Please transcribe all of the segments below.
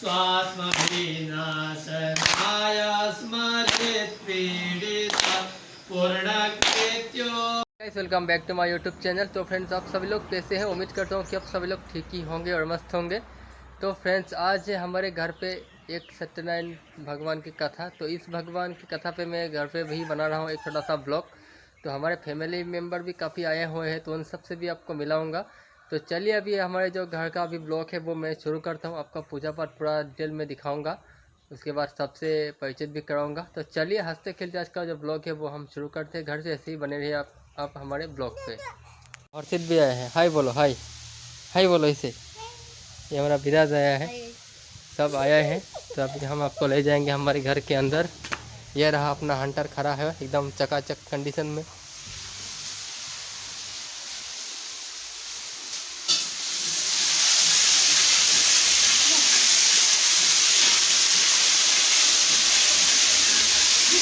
स्वात्मविनाशनाय स्मरेत् पीडिता पूर्णकृत्यो। Guys welcome back to my YouTube channel. तो फ्रेंड्स आप सभी लोग कैसे हैं? उम्मीद करता हूँ कि आप सभी लोग ठीक ही होंगे और मस्त होंगे। तो फ्रेंड्स आज हमारे घर पे एक सत्यनारायण भगवान की कथा। तो इस भगवान की कथा पे मैं घर पे भी बना रहा हूँ एक छोटा सा ब्लॉग। तो हमारे फैमिली मेम्बर भी काफ़ी आए हुए हैं, तो उन सब से भी आपको मिलाऊंगा। तो चलिए अभी हमारे जो घर का अभी ब्लॉग है वो मैं शुरू करता हूँ। आपका पूजा पाठ पूरा डिटेल में दिखाऊंगा, उसके बाद सबसे परिचित भी कराऊंगा। तो चलिए हंसते खेलते आज का जो ब्लॉग है वो हम शुरू करते हैं। घर से ऐसे ही बने रहिए आप हमारे ब्लॉग पे। हर्षित भी आए हैं, हाय बोलो, हाय हाय बोलो इसे। ये हमारा विराज आया है, सब आया है। तो अभी हम आपको ले जाएंगे हमारे घर के अंदर। यह रहा अपना हंटर खड़ा है एकदम चकाचक कंडीशन में।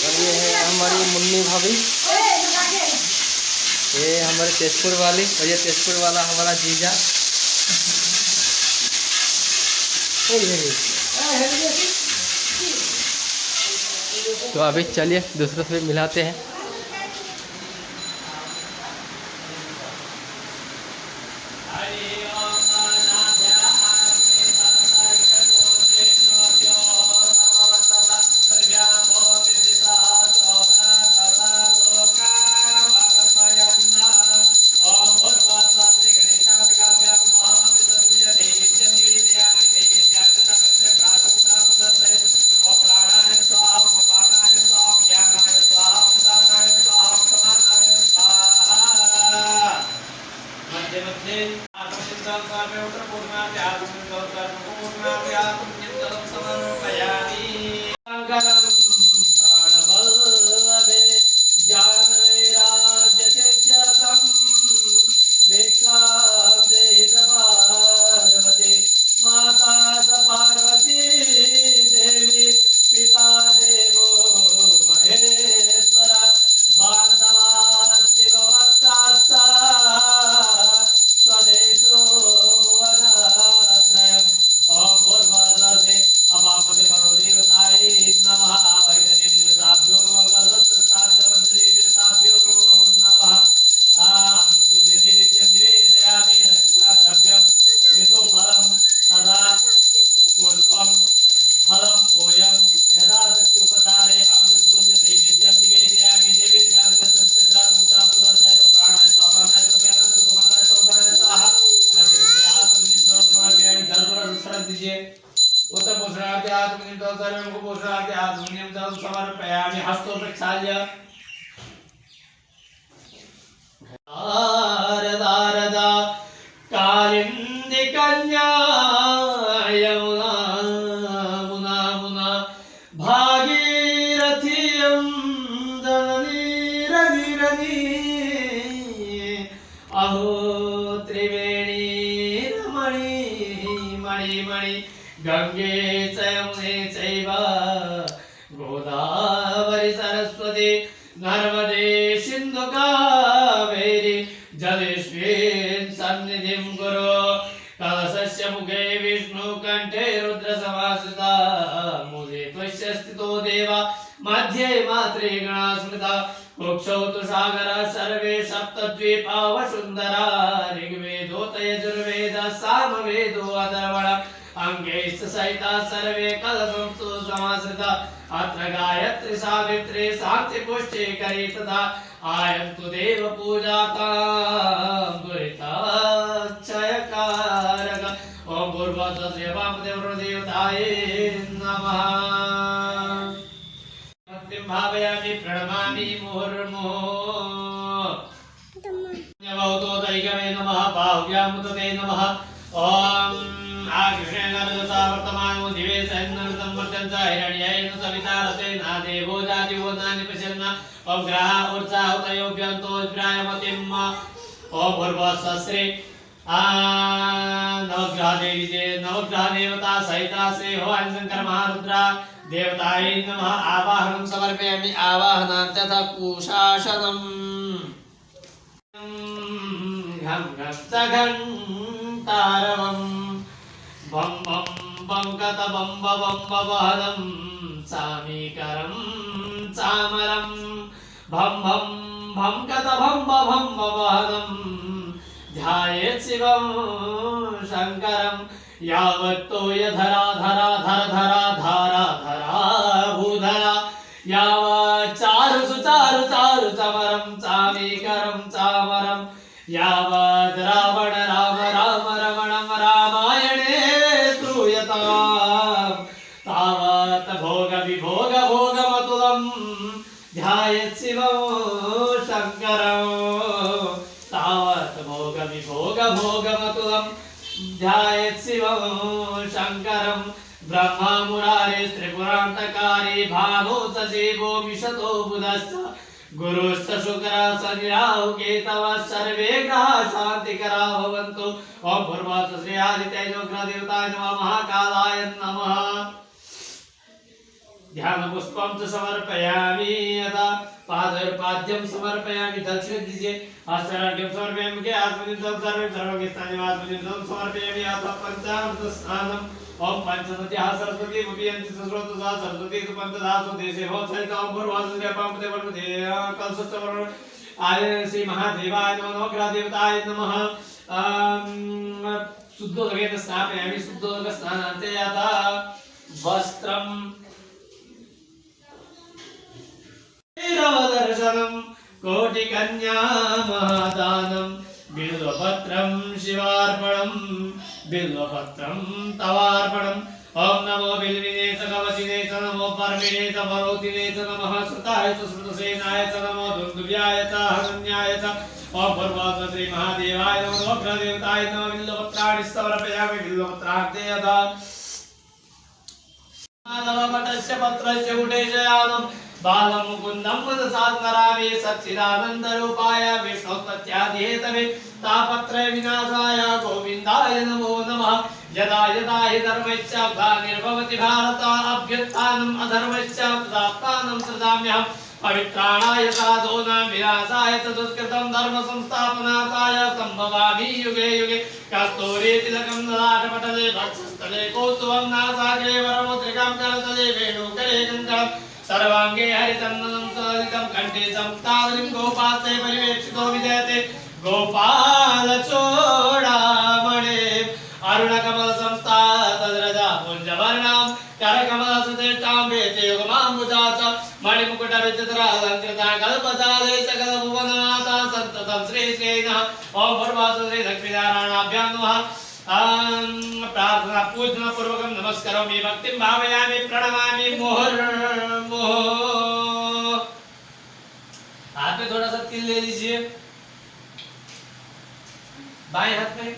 और ये है हमारी मुन्नी भाभी, ये हमारे तेजपुर वाली, और ये तेजपुर वाला हमारा जीजा। तो अभी चलिए दूसरों से मिलाते हैं। उत्तर पोषणार्थे आत्मनिर्भर सर्वं पोषणार्थे आत्मनिर्भर समर्पयामि हस्तो प्रक्षाल्य आरदारदा कालिंदी कन्या यमुना मुना मुना भागीरथीयं जननी रवि रवि अहो त्रिवेणी रमणी मणि मणि गंगे च यमुने चैव गोदावरी सरस्वती नर्मदे सिंधु कावेरी जलेस्मिन् सन्निधिं कुरु। कलशस्य मुखे विष्णु कंठे रुद्र समाश्रिता मूले त्वस्य स्थितो देव मध्ये मात्रे गणा स्मृता। कुक्षौ तु सागरः सर्वे सप्तद्वीपा वसुन्धरा ऋग्वेदोत यजुर्वेदः सामवेदो अथर्वण अंगैश्च सहिता सर्वे कलशंसु समाश्रिता। अत्र गायत्री सावित्री शांति पुष्टि करी तथा आयन्तु देव पूजातां दुरिताक्षयकारक। ओम भूर्भुवस्सुः वामदेवताय नमः। भक्तिं भावयामि प्रणमामि मुहुर्मुहुः। नमोदैकवे नमः बाहुव्यामुदते नमः। ओम आकृष्णेन रजसा वर्तमानो दिवे सैन्नर्तं वर्तन्त हिरण्येन सविता रतेन देवो जातिवो नानि पश्यन्। ओम ग्रह ऊर्जा उतयोभ्यन्तो विप्रायमतिं। ओम भूर्भुवस्सुः नवग्रह देवी नवग्रह देवता सहिता श्री भवानी शंकर महारुद्रा देवताय नमः। आवाहनं समर्पयामि आवाहनार्थतः पूषाशनम् घं घं घंटारवं बम बम बम कत बम बम बवहदम सामीकरम चामरम भम भम भम कत भम बम बवहदम ध्यायेत् शिवं शंकरम यावत्तो यधरा धरा धर धरा धारा धरा भूधरा यावत् चारु चारु चारु चमरम चामीकरम चामरम यावत् रावण राम राम रमणम रामायणे श्रूयताम् तावत् भोग विभोग भोगमतुलं ध्यायेत् शिवं शंकरं तावत् भोग विभोग भोगमतुलं ध्यायेत् शिवं शंकरं ब्रह्मा मुरारे त्रिपुरान्तकारी भानो सजीवो विशतो बुधश्च गुरुश्च शुक्रः शनि राहु केतवः सर्वे ग्रहाः शान्तिकरा भवन्तु। ओम भूर्भुवः श्री आदित्येजोग्रह देवताय नमः महाकालाय नमः। ध्यान पुष्पम च समर्पयामि यदा पादर्पाद्यम समर्पयामि दक्षिण दीजिए हस्तार्घ्यम समर्पयामि के आत्मनिर्भर सर्वे सर्वज्ञ स्थानिवासनिर्भर समर्पयामि अथ पंचामृत स्नानम ओम पंचदध्याः सरस्वती मुपीयन्ति सुश्रोतसा सरस्वती सुपंचदासु देशे भवत्सहित ओम भूर्भुवः पांपते वर्मते कलशस्तवर्ण आय श्री महादेवाय नमः ग्रह देवताय नमः। शुद्धोदकेन स्नापयामि शुद्धोदक स्नानान्ते यथा वस्त्रम दर्शनम कोटि कन्या महादानम बिल्वपत्रम शिवार्पणम बिल्वपत्रम तवार्पणम। ओम नमो बिल्विने च कवचिने च नमो परमिने च परोतिने च नमः श्रुताय च श्रुतसेनाय च नमो दुन्दुभ्याय च हरण्याय च। ओम भूर्भुवः श्री महादेवाय नमो ग्रहदेवताय नमः बिल्वपत्राणि समर्पयामि बिल्वपत्रार्थे यथा माधवपटस्य पत्रस्य गुटेशयानम् बालं मुकुन्दं मनसात्मरामे सच्चिदानन्दरूपाय विष्णोत्पत्त्यादिहेतवे तापत्रय विनाशाय गोविन्दाय नमो नमः। यदा यदा हि धर्मस्य ग्लानिर्भवति भारत अभ्युत्थानम् अधर्मस्य तदात्मानं सृजाम्यहम्। पवित्राणाय साधूनां विनाशाय च दुष्कृतं धर्म संस्थापनार्थाय सम्भवामि युगे युगे। कस्तूरीतिलकं ललाटपटले वक्षस्थले कौस्तुभं नासाग्रे वरमुद्रिकां करतले वेणुकरे कङ्कणम् सर्वांगे हरिचन्दनं सलितं कंठे संतावलिं गोपास्ते परिवेक्षितो विजयते गोपालचूडामणे अरुणकमल संस्थातद्रजा पुञ्जवर्णां करकमलसुतिष्ठां वेते युगमाम्बुजा च मणिमुकुटविचित्रालङ्कृता कल्पजाले सकलभुवननाथा सन्ततं श्रीश्रीनः। ओम भूर्भुवः श्री लक्ष्मीनारायणाभ्यां नमः। प्रार्थना पूजना पूर्वकं नमस्करोमि भक्तिं भावयामि प्रणमामि मुहुर्मुहुः। हाथ में थोड़ा सा तिल ले लीजिए बाएं हाथ में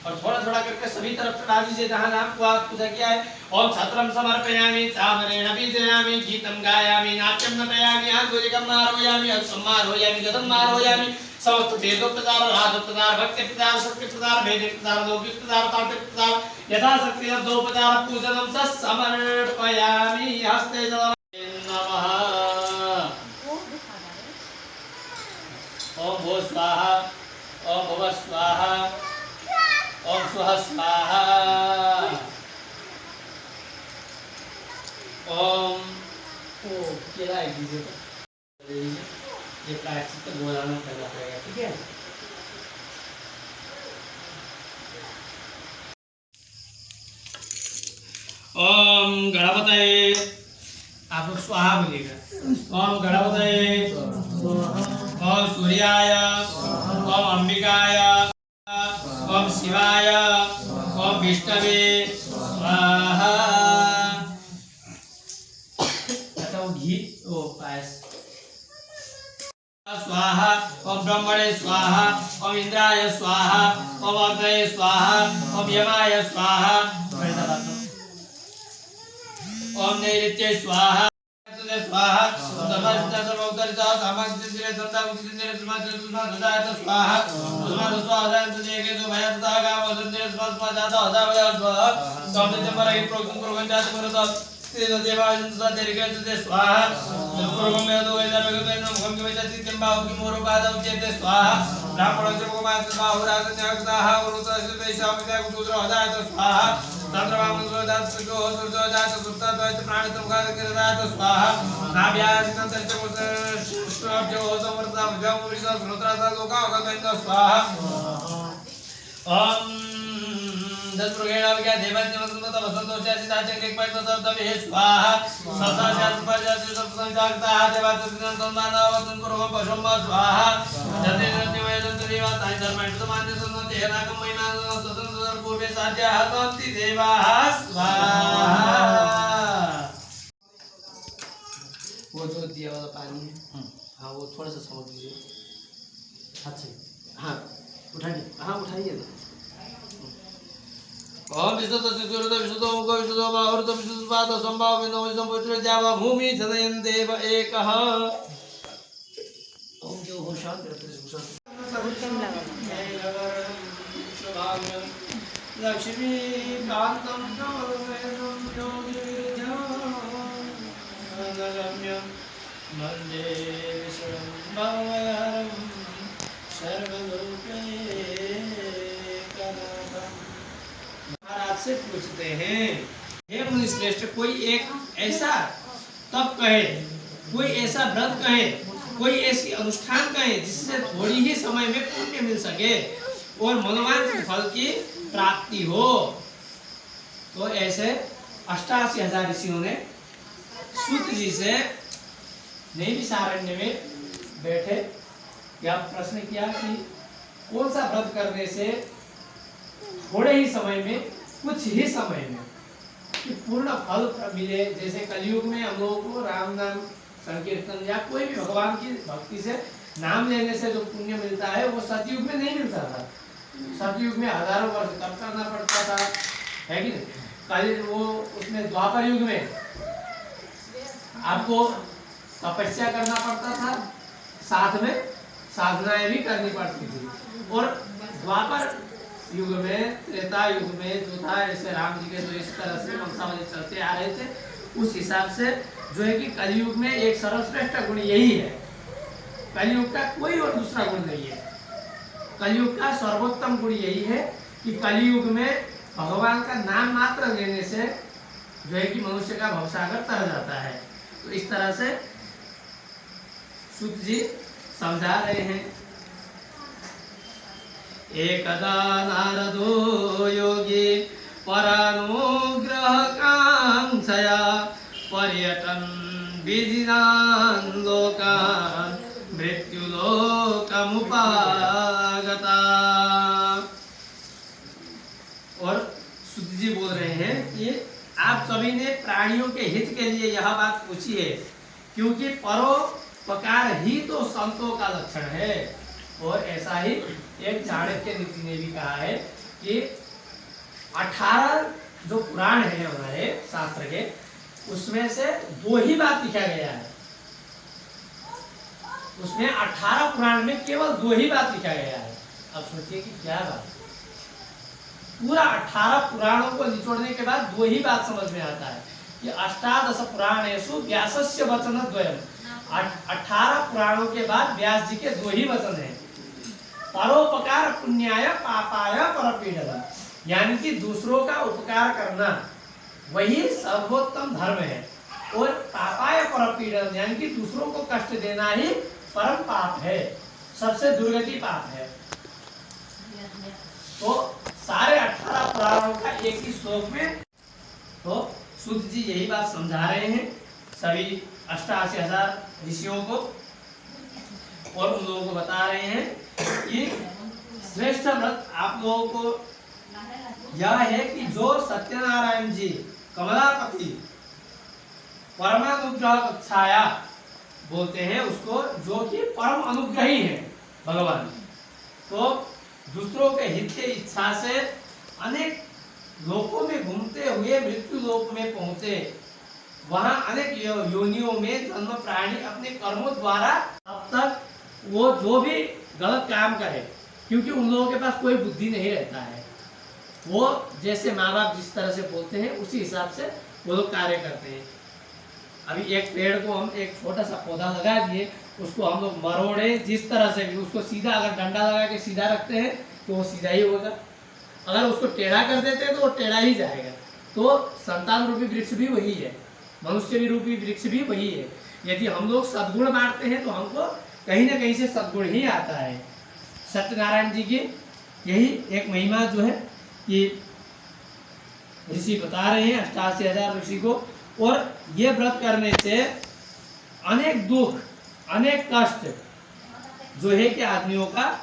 और थोड़ा थोड़ा करके सभी तरफ चढ़ा दीजिए जहां आपको आप पूजा किया है। ओम छत्रम समर्पयामि चामरेण बीजयामि गीतम गायामि नाट्यम नटयामि आंदोलिकम आरोहयामि सम्मारोहयामि गदम आरोहयामि। समस्त वेदोपचार राजोपचार भक्तिपचार शक्तिपचार वैदिकपचार लौकिकपचार तांत्रिकपचार यथाशक्ति अर्धोपचार पूजनम च समर्पयामि। हस्ते जलम नमः। ओम भो स्वाहा ओम भुव स्वाहा ओम स्वः स्वाहा ओम केला एक दीजिए ये प्रायश्चित बोलाना करना पड़ेगा ठीक है। ओम गणपतये आप लोग स्वाहा बोलिएगा। ओम गणपतये ओम सूर्याय ओम अंबिकाय ओम शिवाय ओम विष्णवे स्वाहा। अच्छा वो घी ओ पायस स्वाहा ओम ब्रह्मणे स्वाहा ओम इंद्राय स्वाहा ओम अग्नये स्वाहा ओम यमाय स्वाहा ओम नैऋत्ये स्वाहा स्वाहा समस्त सर्वोत्तरिता सामग्रिन्द्रिय संतामुक्तिन्द्रिय समाधि सुधायत स्वाहा सुमाद स्वाहा तुझेके जो भय तथा गाव संदेश स्मस्मा जाता होता भय स्वाहा समस्त परहि प्रोगम प्रोगम जात मरत तेज देवाय संदेरिके तुझे स्वाहा प्रोगम में तो वैदा भगवान मुखम के वैदा तित्यम बाहु की मोर पाद उचेते स्वाहा ब्राह्मणस्य मुखमास्य बाहुराजन्यक्ताः उरुतस्य वैशामित्याग शूद्रोदायत स्वाहा तत्रवामनुरोधात्सुको सुरजोदायत सुप्ताद्वैत प्राणितमुखादकिरदायत स्वाहा नाभ्यासितन्तस्य मुष्टाभ्यो समर्ताभ्यो विश्वास रुद्रासा लोकावगतैत स्वाहा ओम दस प्रगेणा विज्ञा देवज्ञ वसंत वसंतोषासि ताचंगे पैत सर्वतवे स्वाहा ससाशास परजासि सप्तसंजागता देवात दिनंतमानवतन पूर्वम पशुम स्वाहा जते जते वेदन देवा ताई धर्माय समान्य संते हेराकम महिमा स्वतंत्र पूर्वे साध्या हतंति देवाः स्वाहा। वो जो दिया वाला पानी हाँ वो थोड़ा सा समझ लीजिए। अच्छा हाँ उठाइए हाँ उठाइए ना। ओम विशुद्ध सिद्धुरद विशुद्धो मुख विशुद्धो बाहुरद विशुद्ध पाद संभाव विनो संपुत्र जावा भूमि सदयन देव एकः। ओम जो हो शांत रहते हो शांत लक्ष्मी कांतम कमलवेदम योगिर्ध्यानगम्यं वन्दे विष्णुं भवहरं सर्वलोकैकनाथम्। महाराज से पूछते हैं हे मुनिश्रेष्ठ कोई एक ऐसा तप कहे, कोई ऐसा व्रत कहे, कोई ऐसी अनुष्ठान कहे जिससे थोड़ी ही समय में पुण्य मिल सके और मनोवांछित फल की प्राप्ति हो। तो ऐसे 88,000 ऋषियों ने सूत जी से नैमिषारण्य में बैठे या प्रश्न किया कि कौन सा व्रत करने से थोड़े ही समय में कुछ ही समय में कि पूर्ण फल मिले। जैसे कलयुग में हम लोगों को राम नाम संकीर्तन या कोई भी भगवान की भक्ति से नाम लेने से जो पुण्य मिलता है वो सतयुग में नहीं मिलता था। सतयुग में हजारों वर्ष तप करना पड़ता था, है कि नहीं। कल वो उसमें द्वापर युग में आपको तपस्या करना पड़ता था, साथ में साधनाएं भी करनी पड़ती थी। और द्वापर युग में त्रेता युग में जो था ऐसे राम जी के जो इस तरह से वंशावली चलते आ रहे थे उस हिसाब से जो है कि कलयुग में एक सर्वश्रेष्ठ गुण यही है। कलयुग का कोई और दूसरा गुण नहीं है। कलयुग का सर्वोत्तम गुण यही है कि कलयुग में भगवान का नाम मात्र लेने से जो है कि मनुष्य का भवसागर तर जाता है। तो इस तरह से सूत जी समझा रहे हैं। एकदा नारदो योगी परानुग्रहकांक्षया पर्यटन विदिनान् लोकान् मृत्युलोकमुपागता। और सूत जी बोल रहे हैं कि आप सभी ने प्राणियों के हित के लिए यह बात पूछी है, क्योंकि परोपकार ही तो संतों का लक्षण है। और ऐसा ही एक चाणक्य नीति ने भी कहा है कि 18 जो पुराण है हमारे शास्त्र के उसमें से 2 ही बात लिखा गया है। उसमें 18 पुराण में केवल 2 ही बात लिखा गया है। अब सोचिए कि क्या बात। पूरा 18 पुराणों को निचोड़ने के बाद 2 ही बात समझ में आता है कि 18 पुराणेषु व्यासस्य वचन द्वयम्। 18 पुराणों के बाद व्यास जी के 2 ही वचन हैं। परोपकार पुण्याय पापाय परपीडनम्, यानी कि दूसरों का उपकार करना वही सर्वोत्तम धर्म है। और पापाय परपीडनम् यानी कि दूसरों को कष्ट देना ही परम पाप है, सबसे दुर्गति पाप है। तो सारे 18 पुराणों का एक ही श्लोक में तो सूत जी यही बात समझा रहे हैं सभी 88,000 ऋषियों को। और उन लोगों को बता रहे हैं कि श्रेष्ठ व्रत आप लोगों को यह है कि जो सत्यनारायण जी कमलापति परमानुग्रह छाया बोलते हैं उसको, जो कि परम अनुग्रही है भगवान। तो दूसरों के हित के इच्छा से अनेक लोकों में घूमते हुए मृत्यु लोक में पहुंचे, वहां अनेक योनियों में जन्म प्राणी अपने कर्मों द्वारा अब तक वो जो भी गलत काम करे, क्योंकि उन लोगों के पास कोई बुद्धि नहीं रहता है, वो जैसे माँ बाप जिस तरह से बोलते हैं उसी हिसाब से वो लोग कार्य करते हैं। अभी एक पेड़ को हम एक छोटा सा पौधा लगा दिए, उसको हम लोग मरोड़े जिस तरह से भी, उसको सीधा अगर डंडा लगा के सीधा रखते हैं तो वो सीधा ही होगा, अगर उसको टेढ़ा कर देते हैं तो वो टेढ़ा ही जाएगा। तो संतान रूपी वृक्ष भी वही है, मनुष्य भी रूपी वृक्ष भी वही है। यदि हम लोग सद्गुण बांटते हैं तो हमको कहीं ना कहीं से सद्गुण ही आता है। सत्यनारायण जी की यही एक महिमा जो है कि ऋषि बता रहे हैं 88,000 ऋषि को, और ये व्रत करने से अनेक दुख अनेक कष्ट जो है कि आदमियों का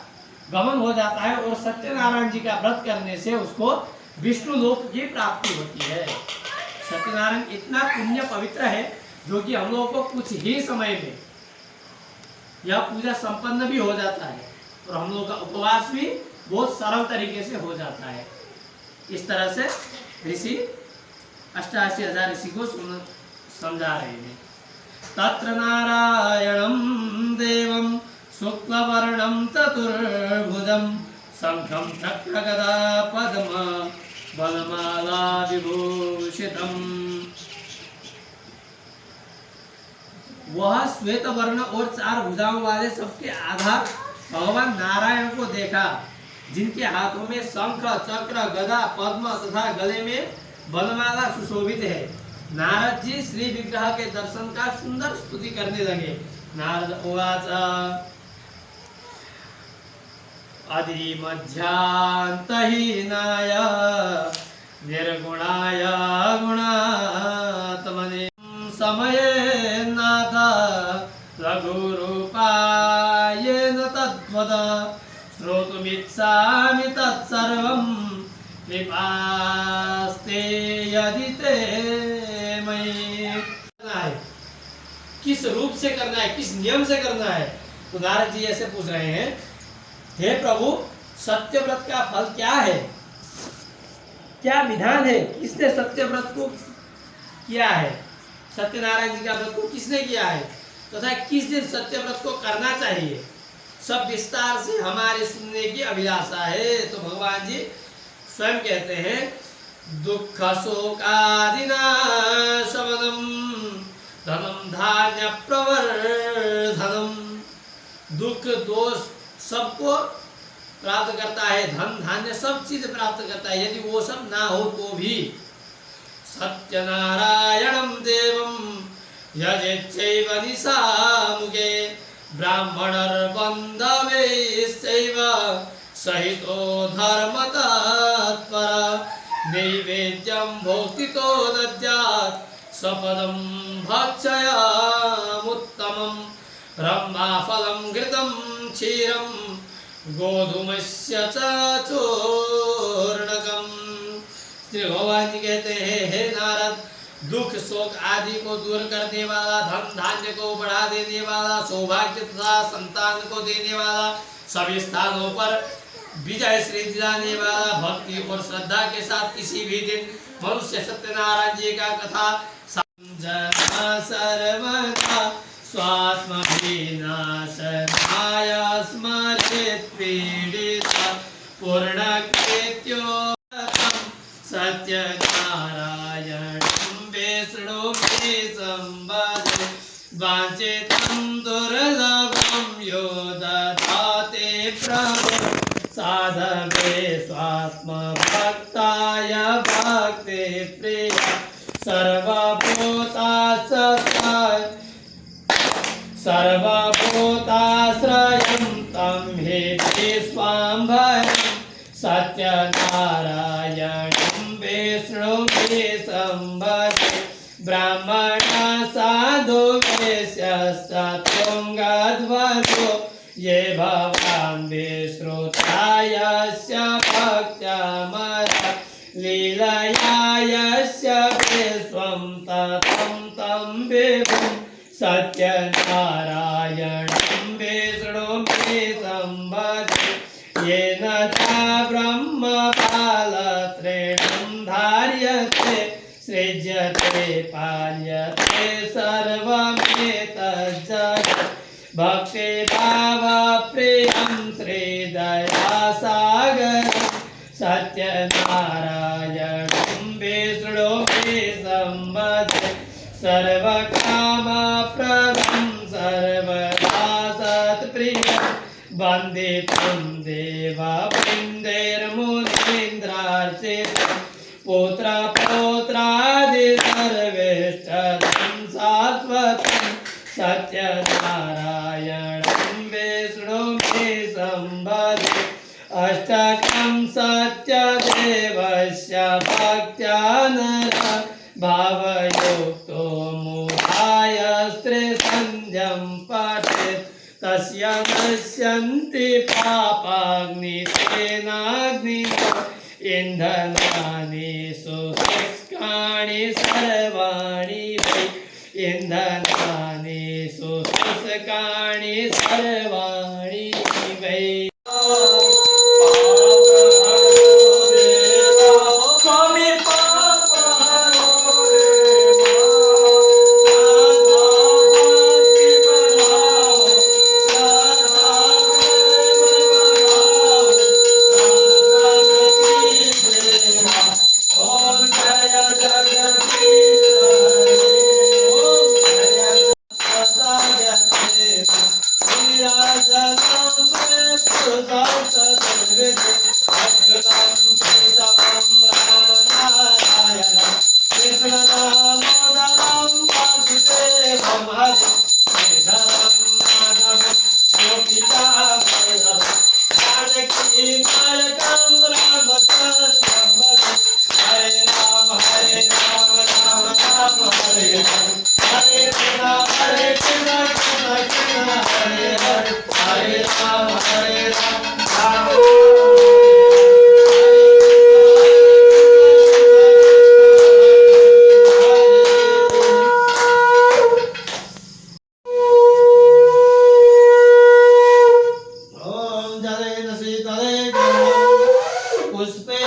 गमन हो जाता है, और सत्यनारायण जी का व्रत करने से उसको विष्णु लोक की प्राप्ति होती है। सत्यनारायण इतना पुण्य पवित्र है जो कि हम लोगों को कुछ ही समय में यह पूजा संपन्न भी हो जाता है, और हम लोगों का उपवास भी बहुत सरल तरीके से हो जाता है। इस तरह से ऋषि 88,000 ऋषि को समझा रहे हैं। तत्र नारायणं देवं शुक्लवर्णं चतुर्भुजं शंखं चक्र गदा पद्म वनमाला विभूषितम्। वह श्वेत वर्ण और 4 भुजाओं वाले सबके आधार भगवान नारायण को देखा, जिनके हाथों में शंख चक्र गदा पद्म तथा गले में वनमाला सुशोभित है। नारद जी श्री विग्रह के दर्शन का सुंदर स्तुति करने लगे। नारद उवाच अधिमध्यान्तहीनाय निर्गुणाय गुणात्मने समये नाथ लघुरूपाय न तद्वद श्रोतुमिच्छामि तत्सर्वं कृपास्ते यदि ते मयि। किस रूप से करना है, किस नियम से करना है? तो नारद जी ऐसे पूछ रहे हैं, हे प्रभु सत्य व्रत का फल क्या है, क्या विधान है, किसने सत्य व्रत को किया है, सत्यनारायण जी का व्रत को किसने किया है, तथा किस दिन सत्य व्रत को करना चाहिए, सब विस्तार से हमारे सुनने की अभिलाषा है। तो भगवान जी स्वयं कहते हैं दुख शोकादिना शमनम धनम धान्य प्रवर्धनम। दुख दोष सबको प्राप्त करता है, धन धान्य सब चीज प्राप्त करता है, यदि वो सब ना हो तो भी। सत्यनारायणं देवं यजेच्छैव निशामुखे ब्राह्मणर्बन्धवैश्चैव सहितो धर्मतत्पर नैवेद्यं भोक्तितो दद्यात् सपदं भक्षयामुत्तमं ब्रह्माफलं घृतं क्षीरं गोधूमस्य च चूर्णकम्। श्री भगवान जी कहते हैं, हे नारद, दुख शोक आदि को दूर करने वाला, धन धान्य को बढ़ा देने वाला, सौभाग्य तथा संतान को देने वाला, सभी स्थानों पर विजय श्री दिलाने वाला, भक्ति और श्रद्धा के साथ किसी भी दिन मनुष्य सत्यनारायण जी का कथा समझना सर्वदा स्वात्मविनाशनाय स्मरेत् पीडिता पूर्णकृत्योऽहं सत्यनारायणं विष्णुं संवदे वाञ्छितं दुर्लभं यो ददाति प्रभु साधवे स्वात्मभक्ताय भक्तिप्रिय सर्वभूताश्रयं तं हि स्वाम्भरं सत्यनारायणं विष्णुं संवदे ब्राह्मण साधु वेश्यस्तुङ्गध्वजो ये भवान् विश्रुता यस्य भक्त्यामर लीलया यस्य विश्वं ततं तं विभुं सत्यनारायणं विष्णुं संवदे येन च ब्रह्मपालत्रेणं धार्यते सृज्यते पाल्यते सर्वमेतज्जगत् भक्तिभावप्रियं श्रीदयासागरं सत्यनारायणं विष्णुं संवदे सर्वकाल वन्दितं देववृन्दैर्मुनीन्द्रार्चितं पुत्रपौत्रादि सर्वेष्टदं शाश्वतं सत्यनारायणं विष्णुं मे सम्भजे अष्टकं सत्यदेवस्य भक्त्या नरः भावयुक्तो मुधाय स्त्रीसन्ध्यं पठेत् तस्य नश्यन्ति पापाग्नितेनाग्निना इन्धनानि सुशुष्काणि सर्वाणि वै इन्धनानि सुशुष्काणि सर्वाणि वै पुष्पे